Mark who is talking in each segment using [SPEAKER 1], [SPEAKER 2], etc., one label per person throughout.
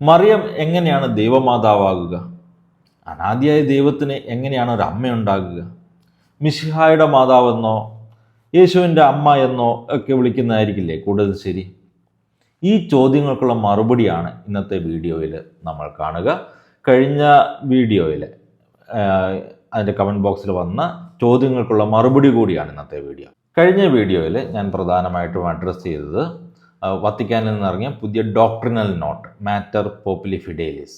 [SPEAKER 1] മറിയം എങ്ങനെയാണ് ദൈവമാതാവാകുക? അനാദിയായ ദൈവത്തിന് എങ്ങനെയാണ് ഒരു അമ്മയുണ്ടാകുക? മിശിഹായുടെ മാതാവെന്നോ യേശുവിൻ്റെ അമ്മ എന്നോ ഒക്കെ വിളിക്കുന്നതായിരിക്കില്ലേ കൂടുതൽ ശരി? ഈ ചോദ്യങ്ങൾക്കുള്ള മറുപടിയാണ് ഇന്നത്തെ വീഡിയോയിൽ നമ്മൾ കാണുക. കഴിഞ്ഞ വീഡിയോയിൽ അതിൻ്റെ കമൻറ്റ് ബോക്സിൽ വന്ന ചോദ്യങ്ങൾക്കുള്ള മറുപടി കൂടിയാണ് ഇന്നത്തെ വീഡിയോ. കഴിഞ്ഞ വീഡിയോയിൽ ഞാൻ പ്രധാനമായിട്ടും അഡ്രസ്സ് ചെയ്തത് വത്തിക്കാനിൽ നിന്നിറങ്ങിയ പുതിയ ഡോക്ട്രിനൽ നോട്ട് മാറ്റർ പോപ്പുലി ഫിഡേലിസ്,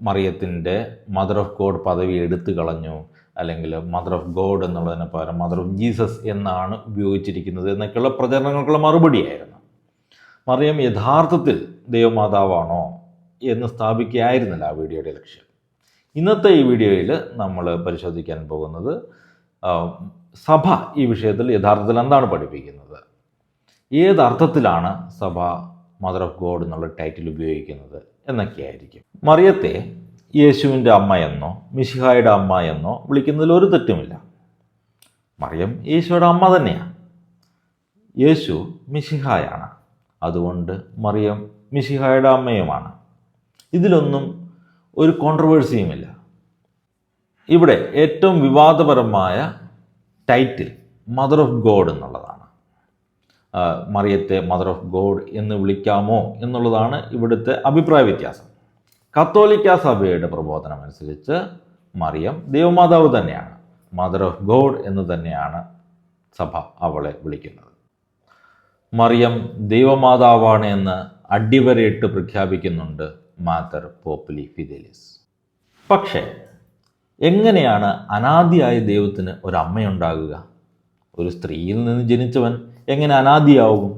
[SPEAKER 1] മറിയത്തിൻ്റെ മദർ ഓഫ് ഗോഡ് പദവി എടുത്തു കളഞ്ഞു, അല്ലെങ്കിൽ മദർ ഓഫ് ഗോഡ് എന്നുള്ളതിന് പകരം മദർ ഓഫ് ജീസസ് എന്നാണ് ഉപയോഗിച്ചിരിക്കുന്നത് എന്നൊക്കെയുള്ള പ്രചരണങ്ങൾക്കുള്ള മറുപടിയായിരുന്നു. മറിയം യഥാർത്ഥത്തിൽ ദൈവമാതാവാണോ എന്ന് സ്ഥാപിക്കുകയായിരുന്നില്ല ആ വീഡിയോയുടെ ലക്ഷ്യം. ഇന്നത്തെ ഈ വീഡിയോയിൽ നമ്മൾ പരിശോധിക്കാൻ പോകുന്നത് സഭ ഈ വിഷയത്തിൽ യഥാർത്ഥത്തിൽ എന്താണ് പഠിപ്പിക്കുന്നത്, ഏതർത്ഥത്തിലാണ് സഭ മദർ ഓഫ് ഗോഡ് എന്നുള്ള ടൈറ്റിൽ ഉപയോഗിക്കുന്നത് എന്നൊക്കെയായിരിക്കും. മറിയത്തെ യേശുവിൻ്റെ അമ്മ എന്നോ മിശിഹായുടെ അമ്മ എന്നോ വിളിക്കുന്നതിൽ ഒരു തെറ്റുമില്ല. മറിയം യേശുയുടെ അമ്മ തന്നെയാണ്. യേശു മിശിഹായാണ്, അതുകൊണ്ട് മറിയം മിശിഹായുടെ അമ്മയുമാണ്. ഇതിലൊന്നും ഒരു കോൺട്രവേഴ്സിയുമില്ല. ഇവിടെ ഏറ്റവും വിവാദപരമായ ടൈറ്റിൽ മദർ ഓഫ് ഗോഡ് എന്നുള്ളതാണ്. മറിയത്തെ മദർ ഓഫ് ഗോഡ് എന്ന് വിളിക്കാമോ എന്നുള്ളതാണ് ഇവിടുത്തെ അഭിപ്രായ വ്യത്യാസം. കത്തോലിക്ക സഭയുടെ പ്രബോധനം അനുസരിച്ച് മറിയം ദൈവമാതാവ് തന്നെയാണ്, മദർ ഓഫ് ഗോഡ് എന്ന് തന്നെയാണ് സഭ അവളെ വിളിക്കുന്നത്. മറിയം ദൈവമാതാവാണ് എന്ന് അടിവരയിട്ട് പ്രഖ്യാപിക്കുന്നുണ്ട് മാറ്റർ പോപ്പുലി ഫിദേലിസ്. പക്ഷേ എങ്ങനെയാണ് അനാദിയായ ദൈവത്തിന് ഒരു അമ്മയുണ്ടാകുക? ഒരു സ്ത്രീയിൽ നിന്ന് ജനിച്ചവൻ എങ്ങനെ അനാദിയാവും?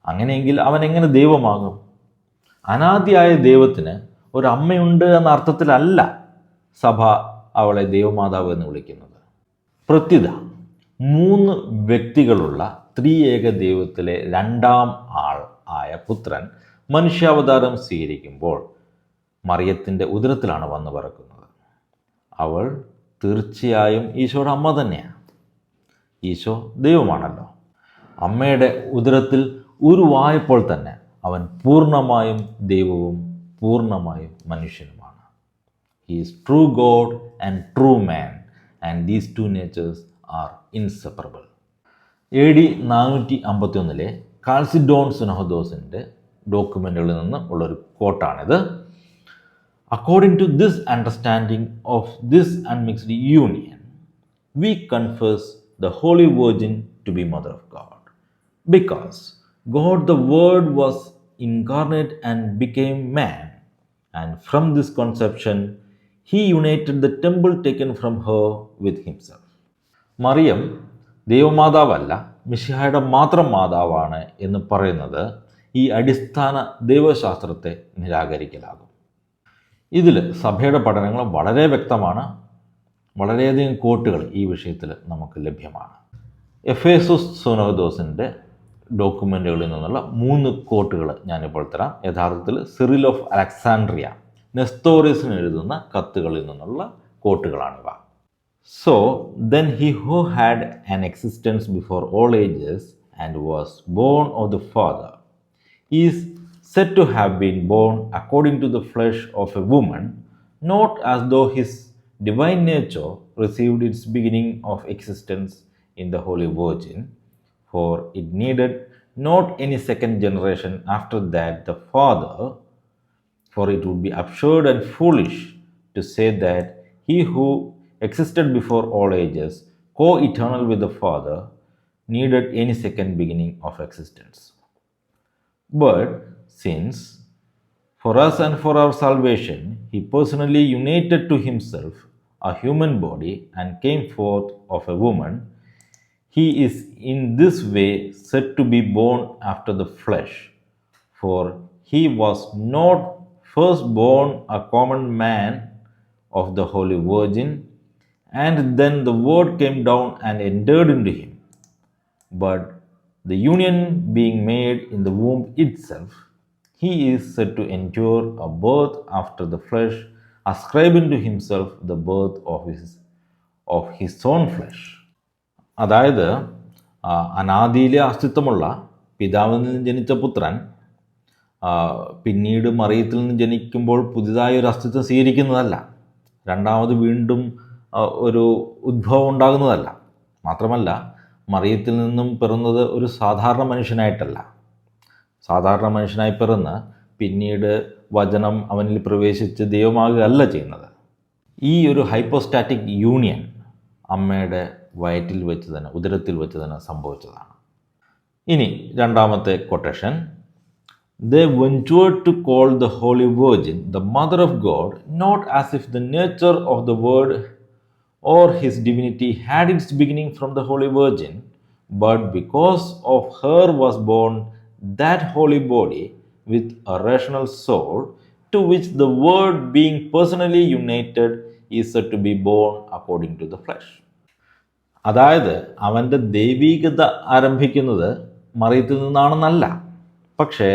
[SPEAKER 1] അങ്ങനെയെങ്കിൽ അവൻ എങ്ങനെ ദൈവമാകും? അനാദിയായ ദൈവത്തിന് ഒരു അമ്മയുണ്ട് എന്ന അർത്ഥത്തിലല്ല സഭ അവളെ ദൈവമാതാവ് എന്ന് വിളിക്കുന്നത്. പ്രത്യുത 3 വ്യക്തികളുള്ള ത്രിയേക ദൈവത്തിലെ രണ്ടാം ആൾ ആയ പുത്രൻ മനുഷ്യാവതാരം സ്വീകരിക്കുമ്പോൾ മറിയത്തിൻ്റെ ഉദരത്തിലാണ് വന്നു പിറക്കുന്നത്. അവൾ തീർച്ചയായും ഈശോയുടെ അമ്മ തന്നെയാണ്. ഈശോ ദൈവമാണല്ലോ. അമ്മയുടെ ഉദരത്തിൽ ഉരുവായപ്പോൾ തന്നെ അവൻ പൂർണ്ണമായും ദൈവവും പൂർണ്ണമായും മനുഷ്യനുമാണ്. He is true God and true man, and these 2 natures are inseparable. AD 451 Chalcedon സുനഹദോസിൻ്റെ ഡോക്യുമെൻറ്റുകളിൽ നിന്ന് ഉള്ളൊരു കോട്ടാണിത്. According to this understanding of this unmixed union, we confess the Holy Virgin to be Mother of God, because God the Word was incarnate and became man, and from this conception he united the temple taken from her with himself. Mariyam ദൈവമാതാവല്ല, മിശിഹായുടെ മാത്രം മാതാവാണ് എന്ന് പറയുന്നത് ഈ അടിസ്ഥാന ദൈവശാസ്ത്രത്തെ നിരാകരിക്കലാകും. ഇതിൽ സഭയുടെ പഠനങ്ങൾ വളരെ വ്യക്തമാണ്. വളരെയധികം കോട്ടുകൾ ഈ വിഷയത്തിൽ നമുക്ക് ലഭ്യമാണ്. എഫേസുസ് സുനഹദോസിൻ്റെ ഡോക്യുമെൻറ്റുകളിൽ നിന്നുള്ള 3 കോട്ടുകൾ ഞാനിപ്പോൾ തരാം. യഥാർത്ഥത്തിൽ സിറിൽ ഓഫ് അലക്സാൻഡ്രിയ നെസ്തോറിയസിന് എഴുതുന്ന കത്തുകളിൽ നിന്നുള്ള കോട്ടുകളാണിവ. So then he who had an existence before all ages and was born of the Father is said to have been born according to the flesh of a woman, not as though his divine nature received its beginning of existence in the Holy Virgin, for it needed not any second generation after that the Father, for it would be absurd and foolish to say that he who existed before all ages, co-eternal with the Father, needed any second beginning of existence. But since for us and for our salvation he personally united to himself a human body and came forth of a woman, he is in this way said to be born after the flesh, for he was not first born a common man of the Holy Virgin, and then the Word came down and entered into him. But the union being made in the womb itself, he is said to endure a birth after the flesh, ascribing to himself the birth of his own flesh. അതായത് അനാദിയിലെ അസ്തിത്വമുള്ള പിതാവിൽ നിന്ന് ജനിച്ച പുത്രൻ പിന്നീട് മറിയത്തിൽ നിന്ന് ജനിക്കുമ്പോൾ പുതിയതായി ഒരു അസ്തിത്വം സ്വീകരിക്കുന്നതല്ല, രണ്ടാമത് വീണ്ടും ഒരു ഉദ്ഭവം ഉണ്ടാകുന്നതല്ല. മാത്രമല്ല, മറിയത്തിൽ നിന്നും പിറന്നത് ഒരു സാധാരണ മനുഷ്യനായിട്ടല്ല. സാധാരണ മനുഷ്യനായി പിറന്ന് പിന്നീട് വചനം അവനിൽ പ്രവേശിച്ച് ദൈവമാകുകയല്ല ചെയ്യുന്നത്. ഈ ഒരു ഹൈപ്പോസ്റ്റാറ്റിക് യൂണിയൻ അമ്മയുടെ വയറ്റിൽ വെച്ച് തന്നെ, ഉദരത്തിൽ വെച്ച് തന്നെ സംഭവിച്ചതാണ്. ഇനി രണ്ടാമത്തെ quotation, they ventured to call the Holy Virgin the Mother of God, not as if the nature of the Word or His divinity had its beginning from the Holy Virgin, but because of her was born that holy body with a rational soul, to which the Word being personally united is said to be born according to the flesh. അതായത് അവൻ്റെ ദൈവീകത ആരംഭിക്കുന്നത് മറിയത്തിൽ നിന്നാണെന്നല്ല, പക്ഷേ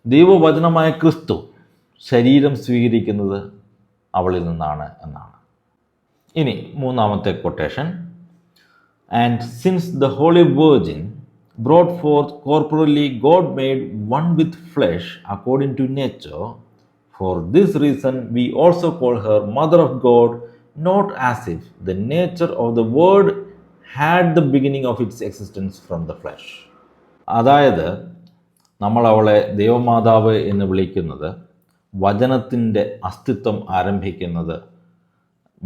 [SPEAKER 1] ദൈവവചനമായ ക്രിസ്തു ശരീരം സ്വീകരിക്കുന്നത് അവളിൽ നിന്നാണ് എന്നാണ്. ഇനി മൂന്നാമത്തെ quotation, and since the holy virgin brought forth corporeally God made one with flesh according to nature, for this reason we also call her mother of God, not as if the nature of the word had the beginning of its existence from the flesh. അതായത് നമ്മൾ അവളെ ദൈവമാതാവ് എന്ന് വിളിക്കുന്നത് വചനത്തിൻ്റെ അസ്തിത്വം ആരംഭിക്കുന്നത്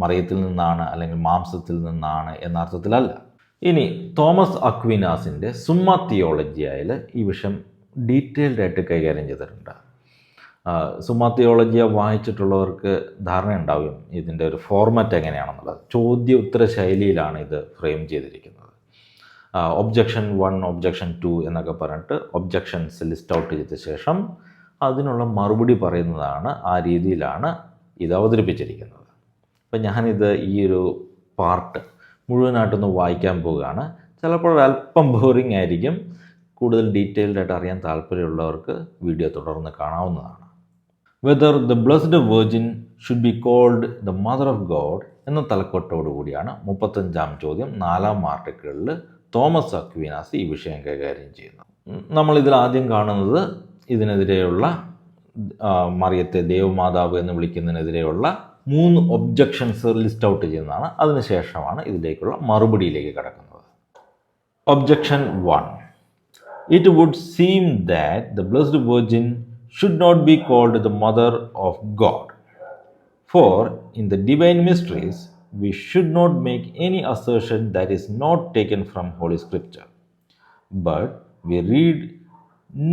[SPEAKER 1] മറിയത്തിൽ നിന്നാണ് അല്ലെങ്കിൽ മാംസത്തിൽ നിന്നാണ് എന്ന അർത്ഥത്തിലല്ല. ഇനി തോമസ് അക്വീനാസിൻ്റെ സുമ്മ തിയോളജിയയിൽ ഈ വിഷയം ഡീറ്റെയിൽഡ് ആയിട്ട് കൈകാര്യം ചെയ്തിട്ടുണ്ട്. സുമ്മ തിയോളജിയ വായിച്ചിട്ടുള്ളവർക്ക് ധാരണ ഉണ്ടാവും ഇതിൻ്റെ ഒരു ഫോർമാറ്റ് എങ്ങനെയാണെന്നുള്ളത്. ചോദ്യ ഉത്തര ശൈലിയിലാണ് ഇത് ഫ്രെയിം ചെയ്തിരിക്കുന്നത്. ഒബ്ജക്ഷൻ 1, ഒബ്ജക്ഷൻ 2 എന്നൊക്കെ പറഞ്ഞിട്ട് ഒബ്ജക്ഷൻസ് ലിസ്റ്റ് ഔട്ട് ചെയ്ത ശേഷം അതിനുള്ള മറുപടി പറയുന്നതാണ്. ആ രീതിയിലാണ് ഇത് അവതരിപ്പിച്ചിരിക്കുന്നത്. അപ്പം ഞാനിത് ഈ ഒരു പാർട്ട് മുഴുവനായിട്ടൊന്ന് വായിക്കാൻ പോവുകയാണ്. ചിലപ്പോൾ അല്പം ബോറിംഗ് ആയിരിക്കും. കൂടുതൽ ഡീറ്റെയിൽഡ് ആയിട്ട് അറിയാൻ താല്പര്യമുള്ളവർക്ക് വീഡിയോ തുടർന്ന് കാണാവുന്നതാണ്. Whether the blessed virgin should be called the mother of God എന്ന തലക്കെട്ടോടു കൂടിയാണ് 35-ാം ചോദ്യം 4-ാം ആർട്ടിക്കിളിൽ തോമസ് അക്വീനാസ് ഈ വിഷയം കൈകാര്യം ചെയ്യുന്നു. നമ്മളിതിൽ ആദ്യം കാണുന്നത് ഇതിനെതിരെയുള്ള മറിയത്തെ ദൈവമാതാവ് എന്ന് വിളിക്കുന്നതിനെതിരെയുള്ള 3 ഒബ്ജക്ഷൻസ് ലിസ്റ്റ് ഔട്ട് ചെയ്യുന്നതാണ്. അതിനുശേഷമാണ് ഇതിലേക്കുള്ള മറുപടിയിലേക്ക് കടക്കുന്നത്. Objection 1, it would seem that the blessed virgin should not be called the mother of God, for in the divine mysteries we should not make any assertion that is not taken from Holy Scripture. But we read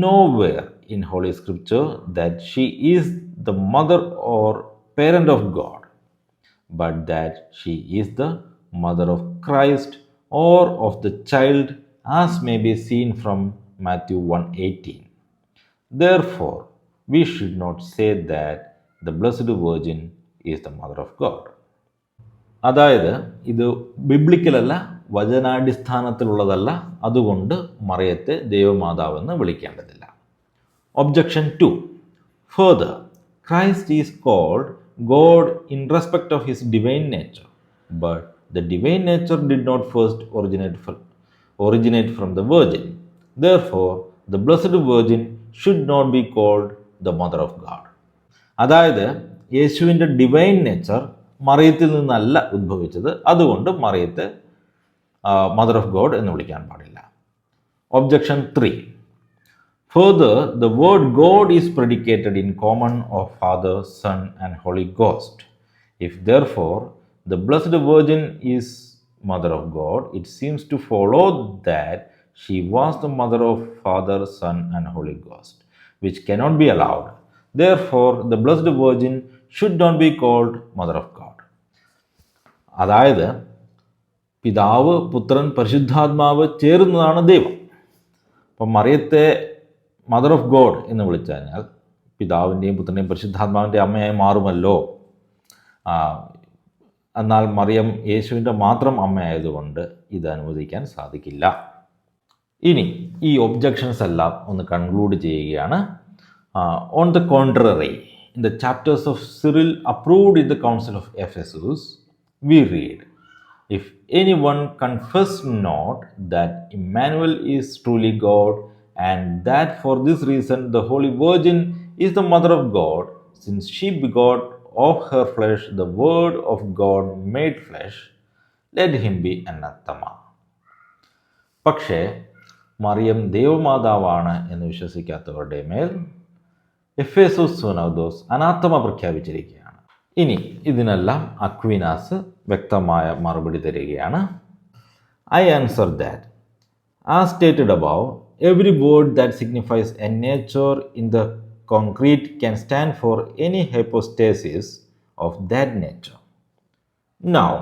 [SPEAKER 1] nowhere in Holy Scripture that she is the mother or parent of God, but that she is the mother of Christ or of the child, as may be seen from Matthew 1:18. Therefore, we should not say that the Blessed Virgin is the mother of God. അതായത് ഇത് ബിബ്ലിക്കലല്ല, വചനാടിസ്ഥാനത്തിലുള്ളതല്ല. അതുകൊണ്ട് മറിയത്തെ ദൈവമാതാവെന്ന് വിളിക്കേണ്ടതില്ല. Objection 2, further Christ is called God in respect of his divine nature, but the divine nature did not first originate from the virgin. Therefore, the Blessed Virgin should not be called the Mother of God. അതായത് യേശുവിൻ്റെ divine nature മറിയത്തിൽ നിന്നല്ല ഉദ്ഭവിച്ചത്. അതുകൊണ്ട് മറിയത്തെ mother of God എന്ന് വിളിക്കാൻ പാടില്ല. Objection 3, further the word God is predicated in common of Father, Son and Holy Ghost. If therefore the blessed virgin is mother of God, it seems to follow that she was the mother of Father, Son and Holy Ghost, which cannot be allowed. Therefore, the Blessed Virgin should not be called Mother of God. അതായത് പിതാവ്, പുത്രൻ, പരിശുദ്ധാത്മാവ് ചേരുന്നതാണ് ദൈവം. അപ്പം മറിയത്തെ mother of God എന്ന് വിളിച്ചു കഴിഞ്ഞാൽ പിതാവിൻ്റെയും പുത്രൻ്റെയും പരിശുദ്ധാത്മാവിൻ്റെ അമ്മയായി മാറുമല്ലോ. എന്നാൽ മറിയം യേശുവിൻ്റെ മാത്രം അമ്മയായതുകൊണ്ട് ഇത് അനുവദിക്കാൻ സാധിക്കില്ല. ഇനി ഈ ഒബ്ജക്ഷൻസ് എല്ലാം ഒന്ന് കൺക്ലൂഡ് ചെയ്യുകയാണ്. On the contrary, in the chapters of Cyril approved in the Council of Ephesus, we read, if anyone confess not that Emmanuel is truly God, and that for this reason the Holy Virgin is the Mother of God, since she begot of her flesh the Word of God made flesh, let him be anathema. പക്ഷേ മറിയം ദൈവമാതാവാണ് എന്ന് വിശ്വസിക്കാത്തവരുടെ മേൽ എഫേസോസ് സുനോദോസ് അനാത്തമ പ്രഖ്യാപിച്ചിരിക്കുകയാണ്. ഇനി ഇതിനെല്ലാം Aquinas വ്യക്തമായ മറുപടി തരികയാണ്. I answer that, as stated above, every word that signifies a nature in the concrete can stand for any hypostasis of that nature. Now,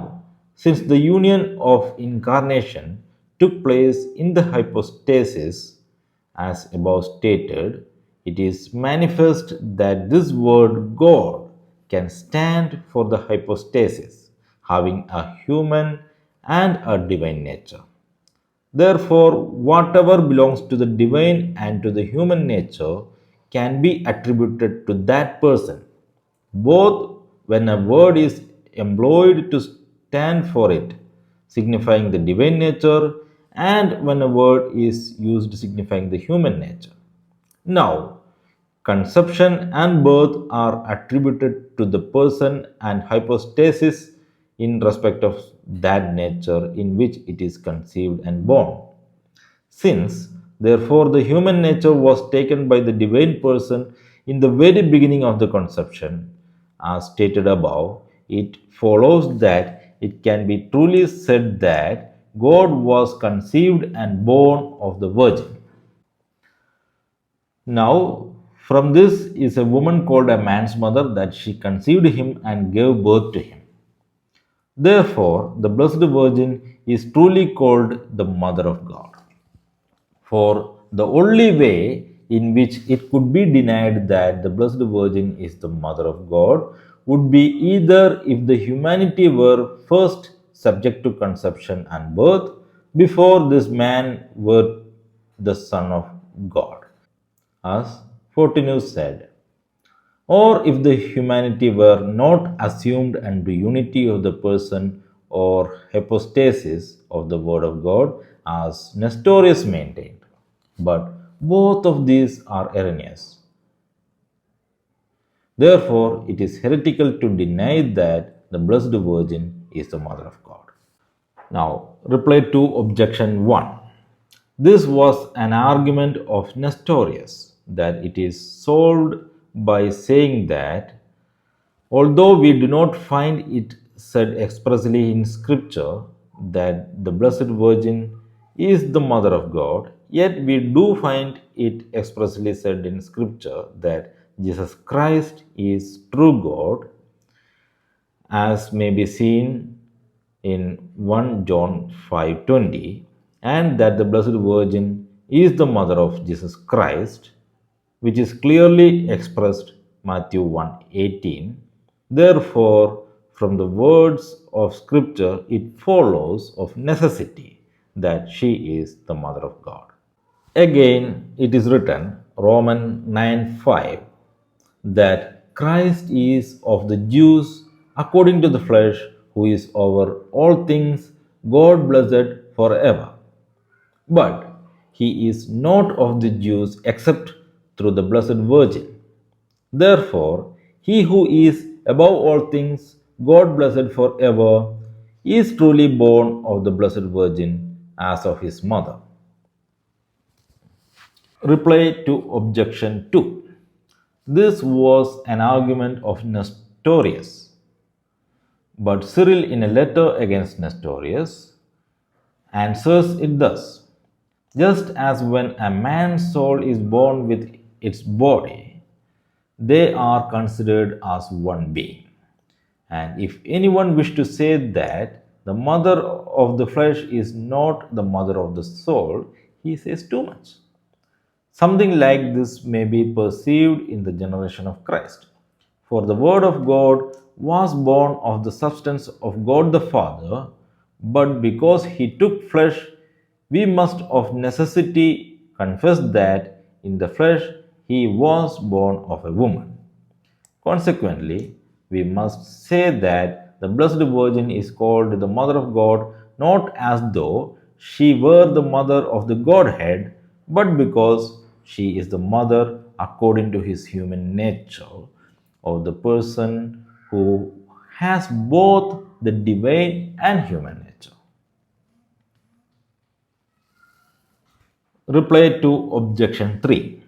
[SPEAKER 1] since the union of incarnation took place in the hypostasis, as above stated, it is manifest that this word God can stand for the hypostasis, having a human and a divine nature. Therefore, whatever belongs to the divine and to the human nature can be attributed to that person, both when a word is employed to stand for it, signifying the divine nature, and when a word is used signifying the human nature. Now, conception and birth are attributed to the person and hypostasis in respect of that nature in which it is conceived and born. Since, therefore, the human nature was taken by the divine person in the very beginning of the conception, as stated above, it follows that it can be truly said that God was conceived and born of the Virgin. Now, from this is a woman called a man's mother, that she conceived him and gave birth to him. Therefore, the Blessed Virgin is truly called the Mother of God. For the only way in which it could be denied that the Blessed Virgin is the Mother of God would be either if the humanity were first subject to conception and birth before this man were the Son of God, as Fortinus said, or if the humanity were not assumed unto unity of the person or hypostasis of the Word of God, as Nestorius maintained. But both of these are erroneous. Therefore, it is heretical to deny that the Blessed Virgin is the Mother of God. Now, reply to objection 1. This was an argument of Nestorius, that it is solved by saying that, although we do not find it said expressly in Scripture that the Blessed Virgin is the Mother of God, yet we do find it expressly said in Scripture that Jesus Christ is true God, as may be seen in 1 John 5:20, and that the Blessed Virgin is the Mother of Jesus Christ, which is clearly expressed Matthew 1:18. Therefore, from the words of Scripture, it follows of necessity that she is the Mother of God. Again, it is written, Romans 9:5, that Christ is of the Jews according to the flesh, who is over all things, God blessed forever. But he is not of the Jews except through the Blessed Virgin. Therefore, he who is above all things, God blessed forever, is truly born of the Blessed Virgin as of his mother. Reply to objection 2. This was an argument of Nestorius. But Cyril, in a letter against Nestorius, answers it thus: just as when a man's soul is born with its body, they are considered as one being. And if anyone wish to say that the mother of the flesh is not the mother of the soul, he says too much. Something like this may be perceived in the generation of Christ. For the Word of God was born of the substance of God the Father, but because he took flesh, we must of necessity confess that in the flesh he was born of a woman. Consequently, we must say that the Blessed Virgin is called the Mother of God, not as though she were the mother of the Godhead, but because she is the mother according to his human nature of the person who has both the divine and human nature. Reply to objection 3.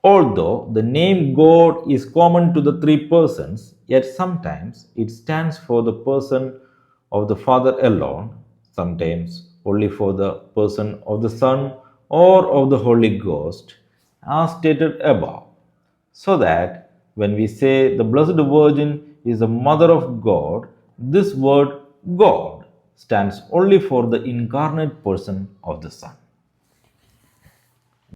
[SPEAKER 1] Although the name God is common to the three persons, yet sometimes it stands for the person of the Father alone, sometimes only for the person of the Son or of the Holy Ghost, as stated above. So that when we say the Blessed Virgin is the Mother of God, this word God stands only for the incarnate person of the Son.